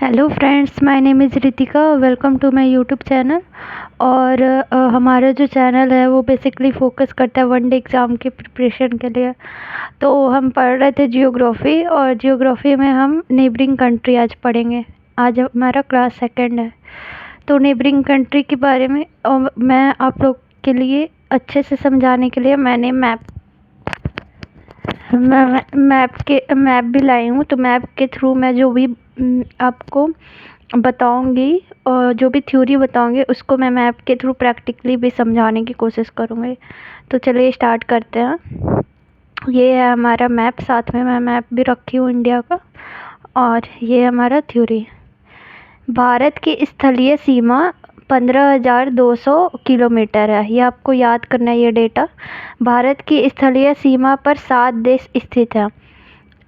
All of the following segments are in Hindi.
Hello friends, my name is Ritika. Welcome to my YouTube channel. और हमारा जो चैनल है वो बेसिकली फोकस करता है वनडे एग्ज़ाम के प्रिपरेशन के लिए। तो हम पढ़ रहे थे जियोग्राफ़ी, और जियोग्राफ़ी में हम नेबरिंग कंट्री आज पढ़ेंगे। आज हमारा क्लास सेकंड है। तो नेबरिंग कंट्री के बारे में मैं आप लोग के लिए अच्छे से समझाने के लिए मैंने मैप भी लाई हूँ। तो मैप के थ्रू मैं जो भी आपको बताऊंगी और जो भी थ्योरी बताऊंगी उसको मैं मैप के थ्रू प्रैक्टिकली भी समझाने की कोशिश करूँगी। तो चलिए स्टार्ट करते हैं। ये है हमारा मैप, साथ में मैं मैप भी रखी हूँ इंडिया का, और ये हमारा थ्योरी। भारत की स्थलीय सीमा 15,200 किलोमीटर है। ये आपको याद करना है ये डेटा। भारत की स्थलीय सीमा पर 7 देश स्थित हैं।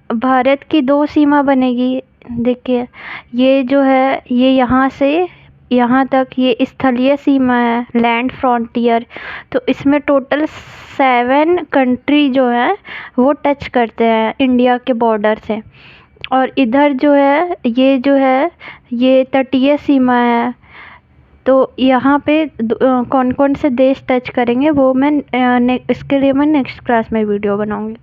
भारत की 2 सीमा बनेगी। देखिए, ये जो है ये यहाँ से यहाँ तक ये स्थलीय सीमा है, लैंड फ्रंटियर। तो इसमें टोटल 7 कंट्री जो है वो टच करते हैं इंडिया के बॉर्डर से। और इधर जो है ये तटीय सीमा है। तो यहाँ पे कौन कौन से देश टच करेंगे वो मैं इसके लिए मैं नेक्स्ट क्लास में वीडियो बनाऊंगी।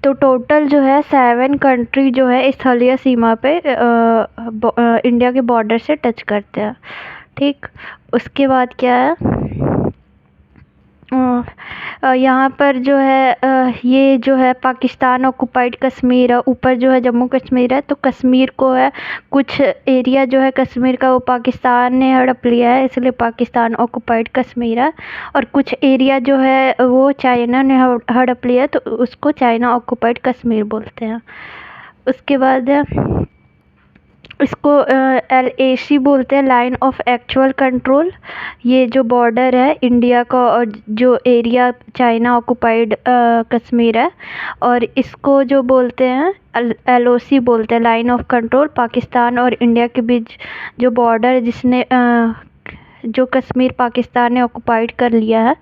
तो टोटल जो है 7 कंट्री जो है स्थलीय सीमा पे इंडिया के बॉर्डर से टच करते हैं। ठीक, उसके बाद क्या है, यहाँ पर जो है ये जो है पाकिस्तान ऑक्युपाइड कश्मीर है। ऊपर जो है जम्मू कश्मीर है, तो कश्मीर को है कुछ एरिया जो है कश्मीर का वो पाकिस्तान ने हड़प लिया है, इसलिए पाकिस्तान ऑक्युपाइड कश्मीर है। और कुछ एरिया जो है वो चाइना ने हड़प लिया है, तो उसको चाइना ऑक्युपाइड कश्मीर बोलते हैं। उसके बाद इसको LAC बोलते हैं, लाइन ऑफ एक्चुअल कंट्रोल। ये जो बॉर्डर है इंडिया का और जो एरिया चाइना ऑक्युपाइड कश्मीर है, और इसको जो बोलते हैं LOC बोलते हैं, लाइन ऑफ कंट्रोल। पाकिस्तान और इंडिया के बीच जो बॉर्डर है जिसने जो कश्मीर पाकिस्तान ने ऑक्युपाइड कर लिया है,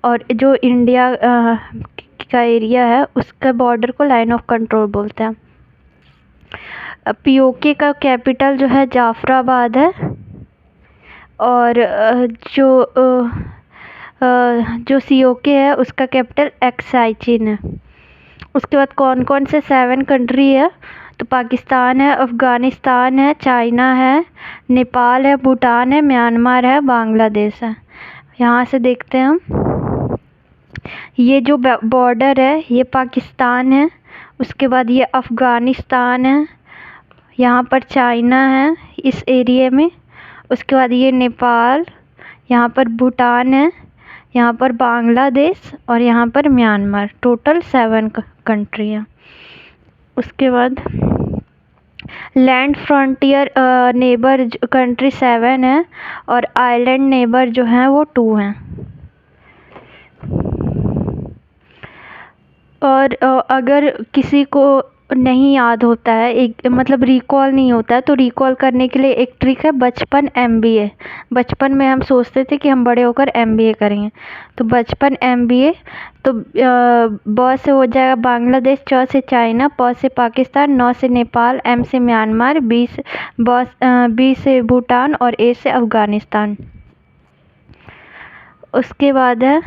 और जो इंडिया का एरिया है उसका बॉर्डर को लाइन ऑफ कंट्रोल बोलते हैं। POK का कैपिटल जो है जाफराबाद है, और जो COK है उसका कैपिटल एक्साइचिन है। उसके बाद कौन कौन से 7 कंट्री है, तो पाकिस्तान है, अफ़गानिस्तान है, चाइना है, नेपाल है, भूटान है, म्यांमार है, बांग्लादेश है। यहाँ से देखते हैं हम, ये जो बॉर्डर है ये पाकिस्तान है, उसके बाद ये अफ़गानिस्तान है, यहाँ पर चाइना है इस एरिया में, उसके बाद ये नेपाल, यहाँ पर भूटान है, यहाँ पर बांग्लादेश, और यहाँ पर म्यांमार। टोटल 7 कंट्री हैं। उसके बाद लैंड फ्रंटियर नेबर कंट्री 7 है, और आइलैंड नेबर जो हैं वो 2 हैं। और अगर किसी को नहीं याद होता है, एक मतलब रिकॉल नहीं होता है, तो रिकॉल करने के लिए एक ट्रिक है, बचपन MBA। बचपन में हम सोचते थे कि हम बड़े होकर MBA करेंगे, तो बचपन MBA। तो ब से हो जाएगा बांग्लादेश, च से चाइना, प से पाकिस्तान, न से नेपाल, M से म्यांमार, B से भूटान, और A से अफ़गानिस्तान। उसके बाद है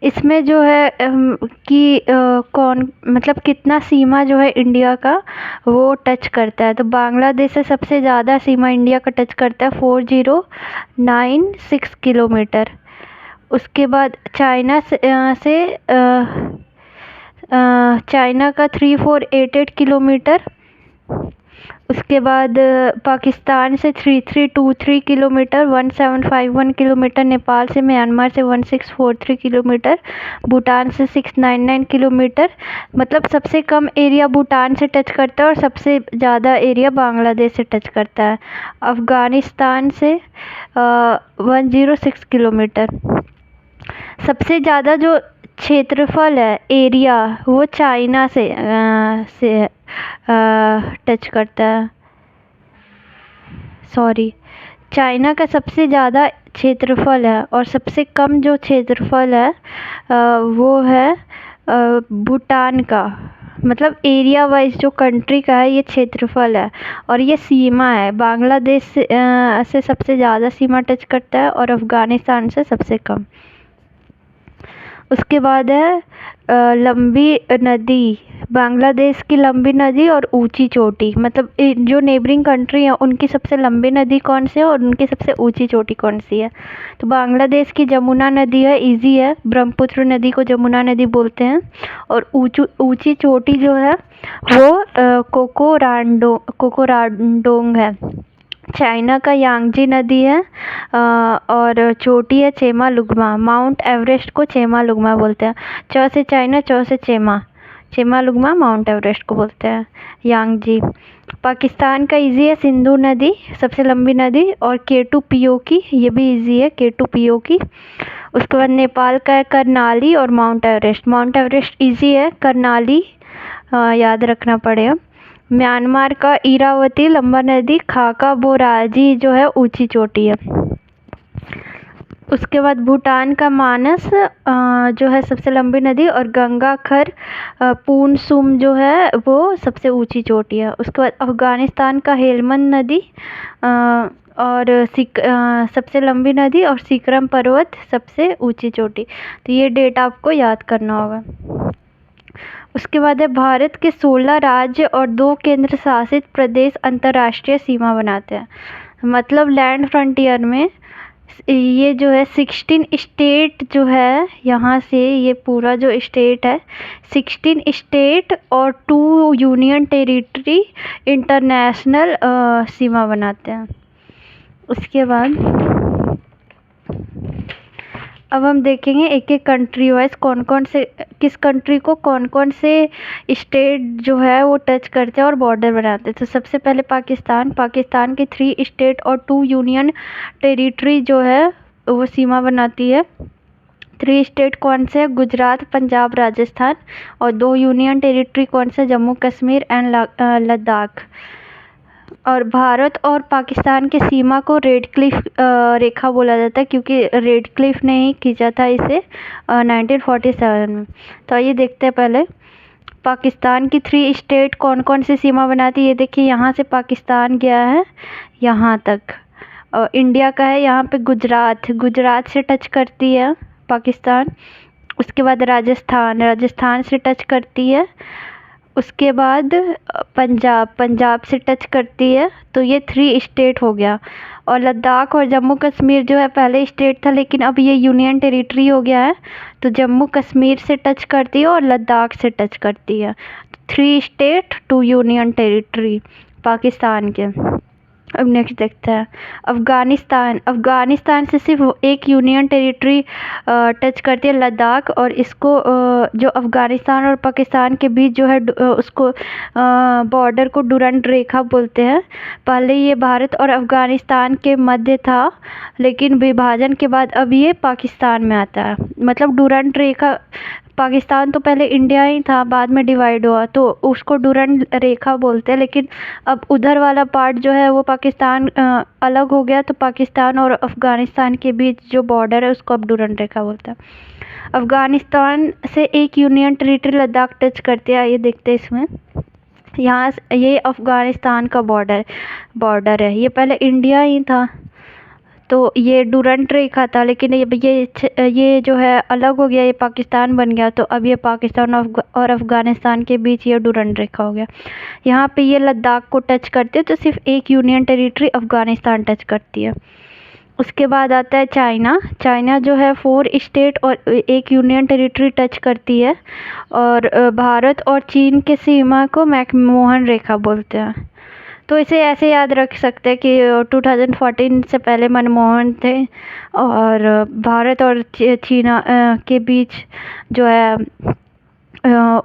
इसमें जो है कि कौन मतलब कितना सीमा जो है इंडिया का वो टच करता है। तो बांग्लादेश से सबसे ज़्यादा सीमा इंडिया का टच करता है, 4096 किलोमीटर। उसके बाद चाइना चाइना का 3488 किलोमीटर। उसके बाद पाकिस्तान से 3323 किलोमीटर, 1751 किलोमीटर। नेपाल से म्यांमार से 1643 किलोमीटर। भूटान से 699 किलोमीटर। मतलब सबसे कम एरिया भूटान से टच करता है और सबसे ज़्यादा एरिया बांग्लादेश से टच करता है। अफ़गानिस्तान से 106 किलोमीटर। सबसे ज़्यादा जो क्षेत्रफल है एरिया वो चाइना से टच करता है। सॉरी, चाइना का सबसे ज़्यादा क्षेत्रफल है, और सबसे कम जो क्षेत्रफल है वो है भूटान का। मतलब एरिया वाइज जो कंट्री का है ये क्षेत्रफल है, और ये सीमा है। बांग्लादेश से सबसे ज़्यादा सीमा टच करता है और अफ़गानिस्तान से सबसे कम। उसके बाद है लंबी नदी, बांग्लादेश की लंबी नदी और ऊंची चोटी। मतलब जो नेबरिंग कंट्री है उनकी सबसे लंबी नदी कौन सी है और उनकी सबसे ऊंची चोटी कौन सी है। तो बांग्लादेश की जमुना नदी है, इजी है, ब्रह्मपुत्र नदी को जमुना नदी बोलते हैं। और ऊंची चोटी जो है वो कोकोराडोंग है। चाइना का यांगजी नदी है और चोटी है चेमालुंगमा। माउंट एवरेस्ट को चेमालुंगमा बोलते हैं। च से चाइना, च से चेमालुंगमा माउंट एवरेस्ट को बोलते हैं, यांगजी। पाकिस्तान का इजी है, सिंधु नदी सबसे लंबी नदी, और K2PO ये भी इजी है, K2PO। उसके बाद नेपाल का है करनाली और mount Everest. Mount Everest easy है, करनाली याद रखना पड़ेगा। म्यांमार का इरावती लंबा नदी, खाका बोराजी जो है ऊंची चोटी है। उसके बाद भूटान का मानस जो है सबसे लंबी नदी, और गंगाखर पूनसुम जो है वो सबसे ऊंची चोटी है। उसके बाद अफ़गानिस्तान का हेलमंद नदी और सबसे लंबी नदी, और सिकरम पर्वत सबसे ऊंची चोटी। तो ये डेटा आपको याद करना होगा। उसके बाद है भारत के 16 राज्य और 2 केंद्र शासित प्रदेश अंतर्राष्ट्रीय सीमा बनाते हैं। मतलब लैंड फ्रंटियर में ये जो है 16 स्टेट जो है, यहाँ से ये पूरा जो स्टेट है 16 स्टेट और 2 यूनियन टेरिटरी इंटरनेशनल सीमा बनाते हैं। उसके बाद अब हम देखेंगे एक एक कंट्री वाइज कौन कौन से, किस कंट्री को कौन कौन से स्टेट जो है वो टच करते हैं और बॉर्डर बनाते हैं। तो सबसे पहले पाकिस्तान के 3 स्टेट और 2 यूनियन टेरिटरी जो है वो सीमा बनाती है। 3 स्टेट कौन से है, गुजरात, पंजाब, राजस्थान, और 2 यूनियन टेरिटरी कौन से, जम्मू कश्मीर एंड लद्दाख। और भारत और पाकिस्तान की सीमा को रेड क्लिफ रेखा बोला जाता है, क्योंकि रेड क्लिफ ने ही खींचा था इसे 1947 में। तो आइए देखते हैं पहले पाकिस्तान की 3 स्टेट कौन कौन सी सीमा बनाती है। ये देखिए, यहाँ से पाकिस्तान गया है यहाँ तक। और इंडिया का है यहाँ पे गुजरात से टच करती है पाकिस्तान। उसके बाद राजस्थान से टच करती है। उसके बाद पंजाब से टच करती है। तो ये 3 स्टेट हो गया। और लद्दाख और जम्मू कश्मीर जो है पहले स्टेट था, लेकिन अब ये यूनियन टेरिटरी हो गया है। तो जम्मू कश्मीर से टच करती है और लद्दाख से टच करती है। 3 स्टेट 2 यूनियन टेरिटरी पाकिस्तान के। अब नेक्स्ट देखते हैं अफ़गानिस्तान से सिर्फ एक यूनियन टेरिटरी टच करती है, लद्दाख। और इसको जो अफ़गानिस्तान और पाकिस्तान के बीच जो है उसको बॉर्डर को डुरंड रेखा बोलते हैं। पहले ये भारत और अफ़गानिस्तान के मध्य था, लेकिन विभाजन के बाद अब ये पाकिस्तान में आता है। मतलब डुरंड रेखा, पाकिस्तान तो पहले इंडिया ही था, बाद में डिवाइड हुआ तो उसको डुरंड रेखा बोलते हैं। लेकिन अब उधर वाला पार्ट जो है वो पाकिस्तान अलग हो गया, तो पाकिस्तान और अफ़गानिस्तान के बीच जो बॉर्डर है उसको अब डुरंड रेखा बोलते हैं। अफ़गानिस्तान से एक यूनियन टेरिटरी लद्दाख टच करती है। ये देखते हैं इसमें, यहाँ ये अफ़गानिस्तान का बॉर्डर है। ये पहले इंडिया ही था, तो ये डुरंड रेखा था, लेकिन ये जो है अलग हो गया, ये पाकिस्तान बन गया। तो अब ये पाकिस्तान और अफ़गानिस्तान के बीच ये डुरंड रेखा हो गया। यहाँ पे ये लद्दाख को टच करते हैं, तो सिर्फ एक यूनियन टेरिटरी अफ़गानिस्तान टच करती है। उसके बाद आता है चाइना जो है 4 स्टेट और एक यूनियन टेरिटरी टच करती है। और भारत और चीन के सीमा को मैकमोहन रेखा बोलते हैं। तो इसे ऐसे याद रख सकते हैं कि 2014 से पहले मनमोहन थे, और भारत और चीना के बीच जो है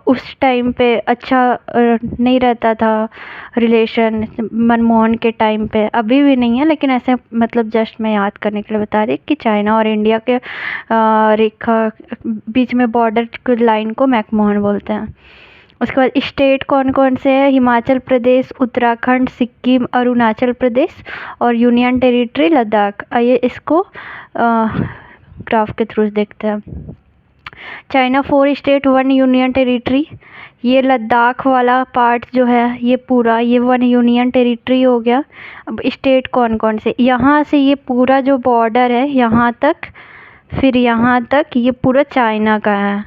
उस टाइम पे अच्छा नहीं रहता था रिलेशन मनमोहन के टाइम पे। अभी भी नहीं है, लेकिन ऐसे मतलब जस्ट मैं याद करने के लिए बता रही कि चाइना और इंडिया के रेखा बीच में बॉर्डर की लाइन को मैकमोहन बोलते हैं। उसके बाद स्टेट कौन कौन से हैं, हिमाचल प्रदेश, उत्तराखंड, सिक्किम, अरुणाचल प्रदेश, और यूनियन टेरिटरी लद्दाख। आइए इसको ग्राफ के थ्रू देखते हैं। China 4 state 1 union territory. ये लद्दाख वाला पार्ट जो है ये पूरा ये 1 यूनियन टेरिटरी हो गया। अब स्टेट कौन कौन से, यहाँ से ये पूरा जो बॉर्डर है यहाँ तक, फिर यहाँ तक ये पूरा चाइना का है,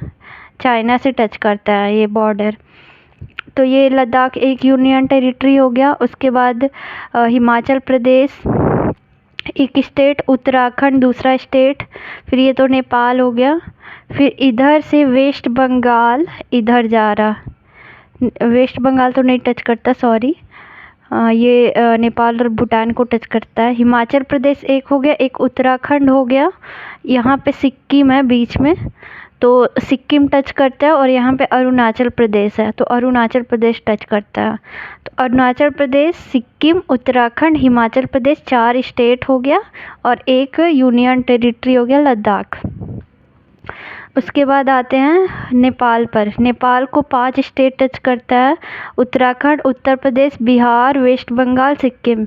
चाइना से टच करता है ये बॉर्डर। तो ये लद्दाख एक यूनियन टेरिटरी हो गया। उसके बाद हिमाचल प्रदेश एक स्टेट, उत्तराखंड दूसरा स्टेट, फिर ये तो नेपाल हो गया। फिर इधर से वेस्ट बंगाल इधर जा रहा, वेस्ट बंगाल तो नहीं टच करता, सॉरी, ये नेपाल और भूटान को टच करता है। हिमाचल प्रदेश एक हो गया, एक उत्तराखंड हो गया, यहाँ पे सिक्किम है बीच में, तो सिक्किम टच करता है, और यहाँ पे अरुणाचल प्रदेश है तो अरुणाचल प्रदेश टच करता है। तो अरुणाचल प्रदेश, सिक्किम, उत्तराखंड, हिमाचल प्रदेश 4 स्टेट हो गया, और एक यूनियन टेरिटरी हो गया लद्दाख। उसके बाद आते हैं नेपाल पर। नेपाल को 5 स्टेट टच करता है, उत्तराखंड, उत्तर प्रदेश, बिहार, वेस्ट बंगाल, सिक्किम।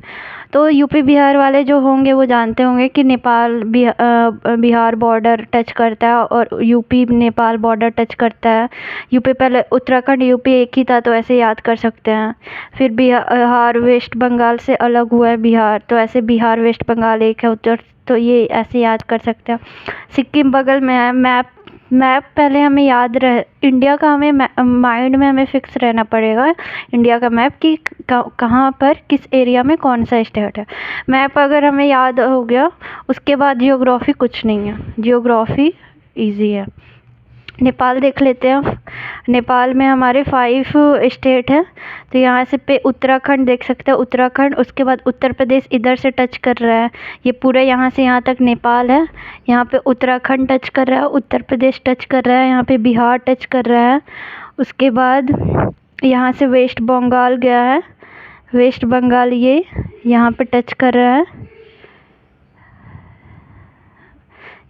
तो यूपी बिहार वाले जो होंगे वो जानते होंगे कि नेपाल बिहार बॉर्डर टच करता है और यूपी नेपाल बॉर्डर टच करता है। यूपी पहले उत्तराखंड यूपी एक ही था तो ऐसे याद कर सकते हैं। फिर बिहार वेस्ट बंगाल से अलग हुआ है बिहार, तो ऐसे बिहार वेस्ट बंगाल एक है, उत्तर, तो ये ऐसे याद कर सकते हैं। सिक्किम बगल में है। मैप पहले हमें याद रहे, इंडिया का हमें माइंड में हमें फिक्स रहना पड़ेगा, इंडिया का मैप कि कहाँ पर किस एरिया में कौन सा स्टेट है। मैप अगर हमें याद हो गया उसके बाद जियोग्राफी कुछ नहीं है, जियोग्राफी इजी है। नेपाल देख लेते हैं। नेपाल में हमारे 5 स्टेट हैं, तो यहाँ से पे उत्तराखंड देख सकते हैं, उत्तराखंड, उसके बाद उत्तर प्रदेश इधर से टच कर रहा है, ये पूरा यहाँ से यहाँ तक नेपाल है। यहाँ पे उत्तराखंड टच कर रहा है, उत्तर प्रदेश टच कर रहा है, यहाँ पे बिहार टच कर रहा है। उसके बाद यहाँ से वेस्ट बंगाल गया है, वेस्ट बंगाल ये यहाँ पे टच कर रहा है,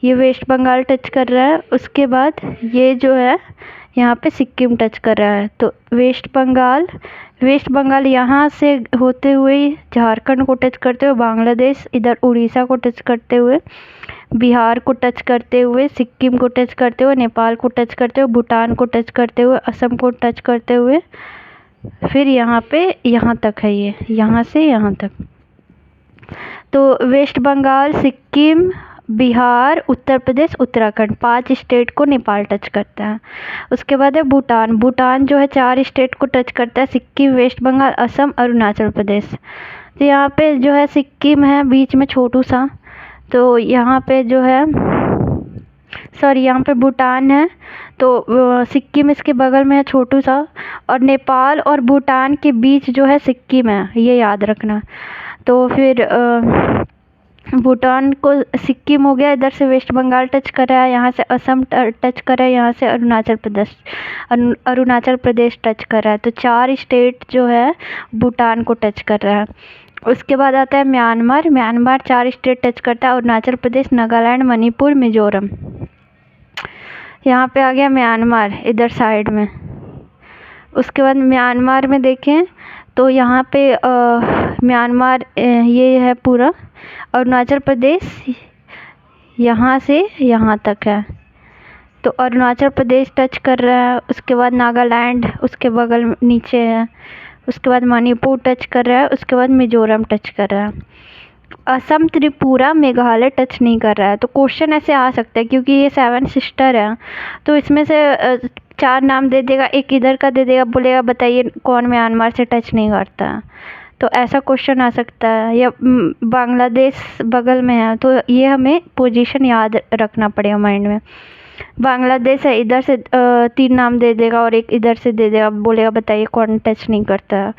ये वेस्ट बंगाल टच कर रहा है। उसके बाद ये जो है यहाँ पे सिक्किम टच कर रहा है। तो वेस्ट बंगाल यहाँ से होते हुए झारखंड को टच करते हुए बांग्लादेश, इधर उड़ीसा को टच करते हुए, बिहार को टच करते हुए, सिक्किम को टच करते हुए, नेपाल को टच करते हुए, भूटान को टच करते हुए, असम को टच करते हुए, फिर यहाँ पे यहाँ तक है, ये यहाँ से यहाँ तक। तो वेस्ट बंगाल, सिक्किम, बिहार, उत्तर प्रदेश, उत्तराखंड 5 स्टेट को नेपाल टच करता है। उसके बाद है भूटान। भूटान जो है 4 स्टेट को टच करता है, सिक्किम, वेस्ट बंगाल, असम, अरुणाचल प्रदेश। तो यहाँ पे जो है सिक्किम है बीच में छोटू सा, तो यहाँ पे जो है सॉरी यहाँ पे भूटान है, तो सिक्किम इसके बगल में है छोटू सा, और नेपाल और भूटान के बीच जो है सिक्किम है, ये याद रखना। तो फिर भूटान को सिक्किम हो गया, इधर से वेस्ट बंगाल टच कर रहा है, यहाँ से असम टच कर रहा है, यहाँ से अरुणाचल प्रदेश टच कर रहा है। तो 4 स्टेट जो है भूटान को टच कर रहा है। उसके बाद आता है म्यांमार 4 स्टेट टच करता है, अरुणाचल प्रदेश, नागालैंड, मणिपुर, मिजोरम। यहाँ पे आ गया म्यांमार इधर साइड में। उसके बाद म्यांमार में देखें तो यहाँ पे म्यांमार ये है पूरा, अरुणाचल प्रदेश यहाँ से यहाँ तक है, तो अरुणाचल प्रदेश टच कर रहा है। उसके बाद नागालैंड उसके बगल में नीचे है, उसके बाद मणिपुर टच कर रहा है, उसके बाद मिजोरम टच कर रहा है। असम, त्रिपुरा, मेघालय टच नहीं कर रहा है। तो क्वेश्चन ऐसे आ सकता है क्योंकि ये 7 सिस्टर है, तो इसमें से 4 नाम दे देगा, एक इधर का दे देगा, बोलेगा बताइए कौन म्यांमार से टच नहीं करता, तो ऐसा क्वेश्चन आ सकता है। या बांग्लादेश बगल में है, तो ये हमें पोजीशन याद रखना पड़ेगा माइंड में। बांग्लादेश है, इधर से 3 नाम दे देगा और एक इधर से दे देगा, बोलेगा बताइए कौन टच नहीं करता।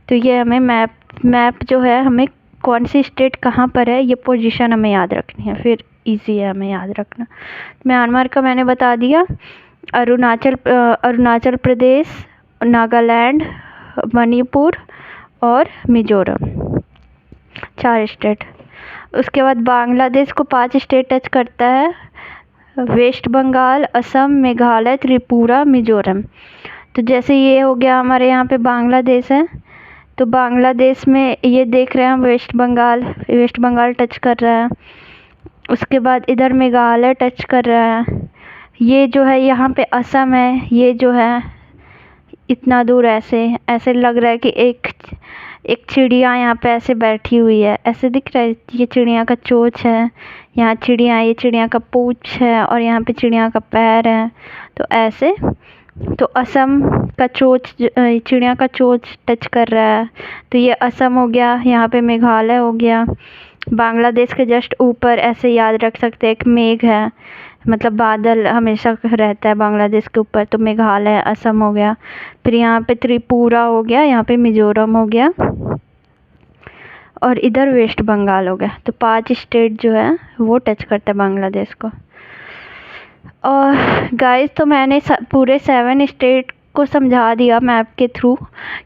तो ये हमें मैप जो है हमें कौन सी स्टेट कहाँ पर है ये पोजीशन हमें याद रखनी है, फिर इजी है हमें याद रखना। म्यांमार का मैंने बता दिया, अरुणाचल प्रदेश, नागालैंड, मणिपुर और मिजोरम 4 स्टेट। उसके बाद बांग्लादेश को 5 स्टेट टच करता है, वेस्ट बंगाल, असम, मेघालय, त्रिपुरा, मिजोरम। तो जैसे ये हो गया हमारे यहाँ पे बांग्लादेश है, तो बांग्लादेश में ये देख रहे हैं हम वेस्ट बंगाल टच कर रहा है। उसके बाद इधर मेघालय टच कर रहा है, ये जो है यहाँ पे असम है, ये जो है इतना दूर ऐसे ऐसे लग रहा है कि एक चिड़िया यहाँ पे ऐसे बैठी हुई है, ऐसे दिख रहा है। ये चिड़िया का चोंच है, यहाँ चिड़िया, ये चिड़िया का पूँछ है और यहाँ पे चिड़िया का पैर है। तो ऐसे, तो असम का चोंच, चिड़िया का चोंच टच कर रहा है। तो ये असम हो गया, यहाँ पे मेघालय हो गया। बांग्लादेश के जस्ट ऊपर ऐसे याद रख सकते हैं एक मेघ है, मतलब बादल हमेशा रहता है बांग्लादेश के ऊपर। तो मेघालय, असम हो गया। फिर यहाँ पे त्रिपुरा हो गया, यहाँ पे मिजोरम हो गया और इधर वेस्ट बंगाल हो गया। तो 5 स्टेट जो है वो टच करता है बांग्लादेश को। और गाइस, तो मैंने पूरे 7 स्टेट को समझा दिया मैप के थ्रू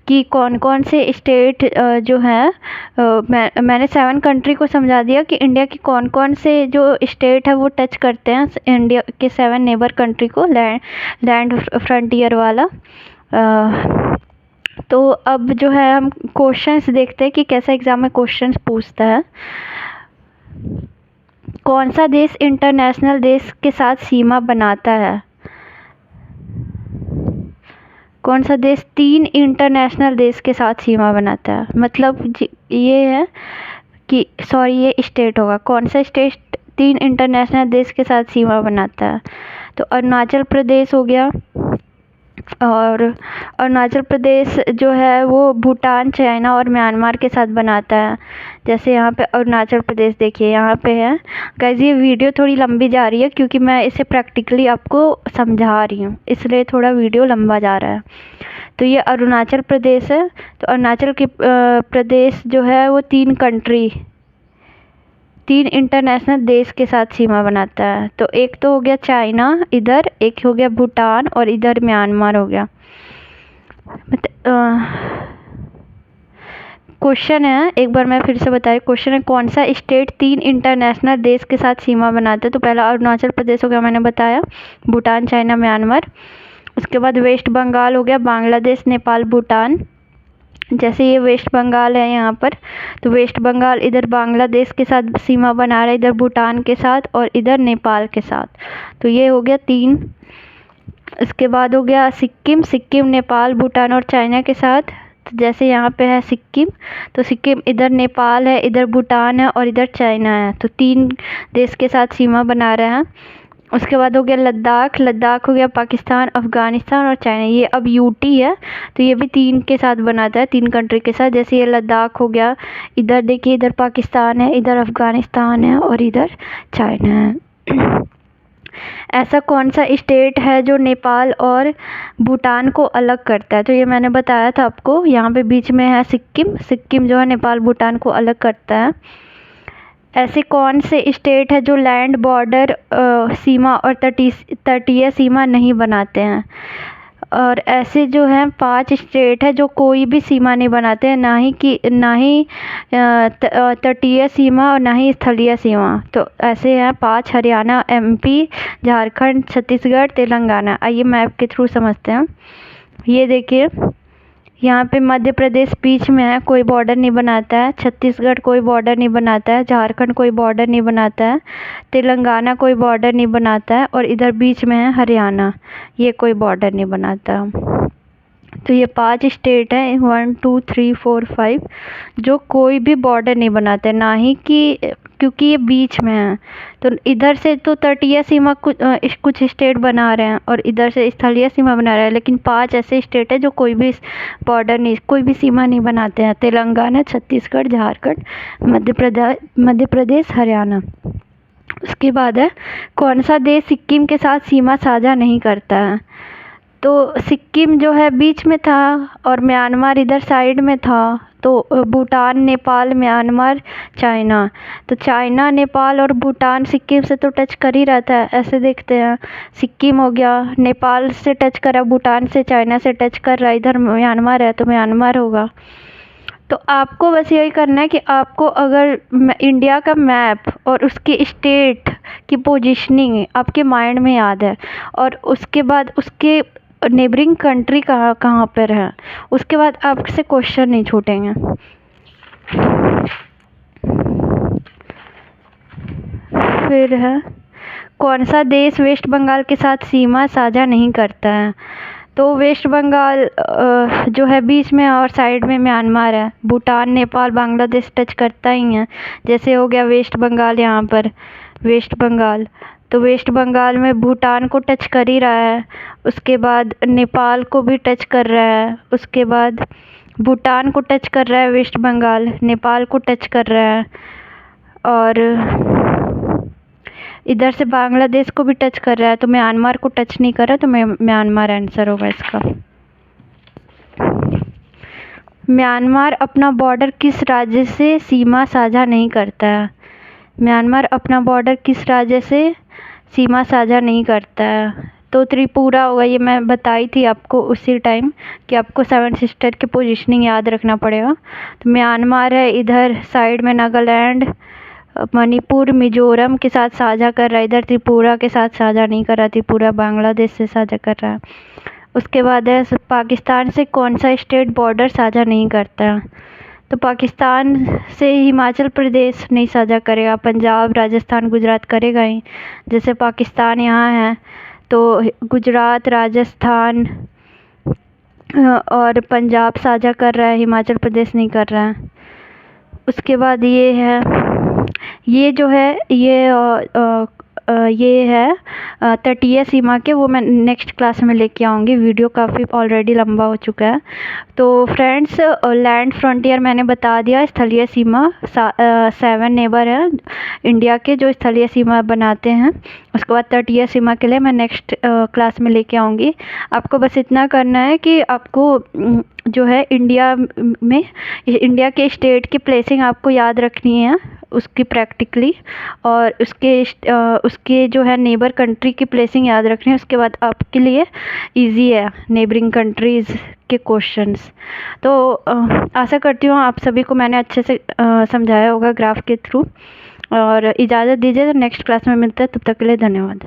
कि कौन कौन से स्टेट जो हैं, मैंने 7 कंट्री को समझा दिया कि इंडिया की कौन कौन से जो स्टेट है वो टच करते हैं इंडिया के 7 नेबर कंट्री को, लैंड फ्रंटियर वाला। तो अब जो है हम क्वेश्चंस देखते हैं कि कैसा एग्ज़ाम में क्वेश्चंस पूछता है। कौन सा देश इंटरनेशनल देश के साथ सीमा बनाता है? कौन सा देश 3 इंटरनेशनल देश के साथ सीमा बनाता है? मतलब ये है कि सॉरी, ये स्टेट होगा। कौन सा स्टेट 3 इंटरनेशनल देश के साथ सीमा बनाता है? तो अरुणाचल प्रदेश हो गया, और अरुणाचल प्रदेश जो है वो भूटान, चाइना और म्यांमार के साथ बनाता है। जैसे यहाँ पे अरुणाचल प्रदेश देखिए, यहाँ पे है। गाइस, ये वीडियो थोड़ी लंबी जा रही है क्योंकि मैं इसे प्रैक्टिकली आपको समझा रही हूँ, इसलिए थोड़ा वीडियो लंबा जा रहा है। तो ये अरुणाचल प्रदेश है। तो अरुणाचल के प्रदेश जो है वो 3 इंटरनेशनल देश के साथ सीमा बनाता है। तो एक तो हो गया चाइना इधर, एक हो गया भूटान और इधर म्यांमार हो गया। क्वेश्चन है, एक बार मैं फिर से बताई। क्वेश्चन है, कौन सा स्टेट 3 इंटरनेशनल देश के साथ सीमा बनाता है? तो पहला अरुणाचल प्रदेश हो गया, मैंने बताया, भूटान, चाइना, म्यांमार। उसके बाद वेस्ट बंगाल हो गया, बांग्लादेश, नेपाल, भूटान। जैसे ये वेस्ट बंगाल है यहाँ पर, तो वेस्ट बंगाल इधर बांग्लादेश के साथ सीमा बना रहा है, इधर भूटान के साथ और इधर नेपाल के साथ। तो ये हो गया 3। इसके बाद हो गया सिक्किम, सिक्किम नेपाल, भूटान और चाइना के साथ। तो जैसे यहाँ पे है सिक्किम, तो सिक्किम इधर नेपाल है, इधर भूटान है और इधर चाइना है। तो 3 देश के साथ सीमा बना रहे हैं। उसके बाद हो गया लद्दाख, लद्दाख हो गया पाकिस्तान, अफ़गानिस्तान और चाइना। ये अब यूटी है, तो ये भी 3 के साथ बनाता है, 3 कंट्री के साथ। जैसे ये लद्दाख हो गया, इधर देखिए, इधर पाकिस्तान है, इधर अफ़गानिस्तान है और इधर चाइना है। ऐसा कौन सा स्टेट है जो नेपाल और भूटान को अलग करता है? तो ये मैंने बताया था आपको, यहाँ पे बीच में है सिक्किम, सिक्किम जो है नेपाल भूटान को अलग करता है। ऐसे कौन से स्टेट है जो लैंड बॉर्डर सीमा और तटीय सीमा नहीं बनाते हैं? और ऐसे जो हैं 5 स्टेट है जो कोई भी सीमा नहीं बनाते हैं, ना ही तटीय सीमा और ना ही स्थलीय सीमा। तो ऐसे हैं 5, हरियाणा, MP, झारखंड, छत्तीसगढ़, तेलंगाना। आइए मैप के थ्रू समझते हैं। ये देखिए, यहाँ पे मध्य प्रदेश बीच में है, कोई बॉर्डर नहीं बनाता है। छत्तीसगढ़ कोई बॉर्डर नहीं बनाता है। झारखंड कोई बॉर्डर नहीं बनाता है। तेलंगाना कोई बॉर्डर नहीं बनाता है। और इधर बीच में है हरियाणा, ये कोई बॉर्डर नहीं बनाता। तो ये 5 स्टेट हैं, 1 2 3 4 5, जो कोई भी बॉर्डर नहीं बनाते, ना ही कि, क्योंकि ये बीच में है। तो इधर से तो तटीय सीमा कुछ स्टेट बना रहे हैं और इधर से स्थलीय सीमा बना रहे हैं, लेकिन 5 ऐसे स्टेट है जो कोई भी बॉर्डर नहीं, कोई भी सीमा नहीं बनाते हैं। तेलंगाना, छत्तीसगढ़, झारखंड, मध्य प्रदेश, हरियाणा। उसके बाद है, कौन सा देश सिक्किम के साथ सीमा साझा नहीं करता है? तो सिक्किम जो है बीच में था और म्यांमार इधर साइड में था। तो भूटान, नेपाल, म्यांमार, चाइना। तो चाइना, नेपाल और भूटान सिक्किम से तो टच कर ही रहता है। ऐसे देखते हैं, सिक्किम हो गया, नेपाल से टच करा, भूटान से, चाइना से टच कर रहा, इधर म्यांमार है तो म्यांमार होगा। तो आपको बस यही करना है कि आपको अगर इंडिया का मैप और उसके स्टेट की पोजीशनिंग आपके माइंड में याद है, और उसके बाद उसके नेबरिंग कंट्री कहाँ कहाँ पर है, उसके बाद आपसे क्वेश्चन नहीं छूटेंगे। फिर है, कौन सा देश वेस्ट बंगाल के साथ सीमा साझा नहीं करता है? तो वेस्ट बंगाल जो है बीच में और साइड में म्यांमार है। भूटान, नेपाल, बांग्लादेश टच करता ही है। जैसे हो गया वेस्ट बंगाल, यहाँ पर वेस्ट बंगाल, तो वेस्ट बंगाल में भूटान को टच कर ही रहा है, उसके बाद नेपाल को भी टच कर रहा है, उसके बाद भूटान को टच कर रहा है वेस्ट बंगाल, नेपाल को टच कर रहा है, और इधर से बांग्लादेश को भी टच कर रहा है। तो म्यांमार को टच नहीं कर रहा, तो म्यांमार आंसर होगा इसका। म्यांमार अपना बॉर्डर किस राज्य से सीमा साझा नहीं करता है? म्यांमार अपना बॉर्डर किस राज्य से सीमा साझा नहीं करता है? तो त्रिपुरा होगा। ये मैं बताई थी आपको उसी टाइम कि आपको 7 सिस्टर की पोजीशनिंग याद रखना पड़ेगा। तो म्यांमार है इधर साइड में, नागालैंड, मणिपुर, मिजोरम के साथ साझा कर रहा है, इधर त्रिपुरा के साथ साझा नहीं कर रहा, त्रिपुरा बांग्लादेश से साझा कर रहा है। उसके बाद है पाकिस्तान से कौन सा स्टेट बॉर्डर साझा नहीं करता? तो पाकिस्तान से हिमाचल प्रदेश नहीं साझा करेगा, पंजाब, राजस्थान, गुजरात करेगा ही। जैसे पाकिस्तान यहाँ है तो गुजरात, राजस्थान और पंजाब साझा कर रहा है, हिमाचल प्रदेश नहीं कर रहा है। उसके बाद ये है, ये जो है ये है तटीय सीमा के, वो मैं नेक्स्ट क्लास में लेके आऊँगी। वीडियो काफ़ी ऑलरेडी लंबा हो चुका है। तो फ्रेंड्स, लैंड फ्रंटियर मैंने बता दिया, स्थलीय सीमा 7 नेबर है इंडिया के जो स्थलीय सीमा बनाते हैं। उसके बाद तटीय सीमा के लिए मैं नेक्स्ट क्लास में लेके आऊँगी। आपको बस इतना करना है कि आपको जो है इंडिया में, इंडिया के स्टेट की प्लेसिंग आपको याद रखनी है उसकी प्रैक्टिकली, और उसके जो है नेबर कंट्री की प्लेसिंग याद रखनी है। उसके बाद आपके लिए इजी है नेबरिंग कंट्रीज़ के क्वेश्चंस। तो आशा करती हूँ आप सभी को मैंने अच्छे से समझाया होगा ग्राफ के थ्रू। और इजाज़त दीजिए, तो नेक्स्ट क्लास में मिलते हैं, तब तक के लिए धन्यवाद।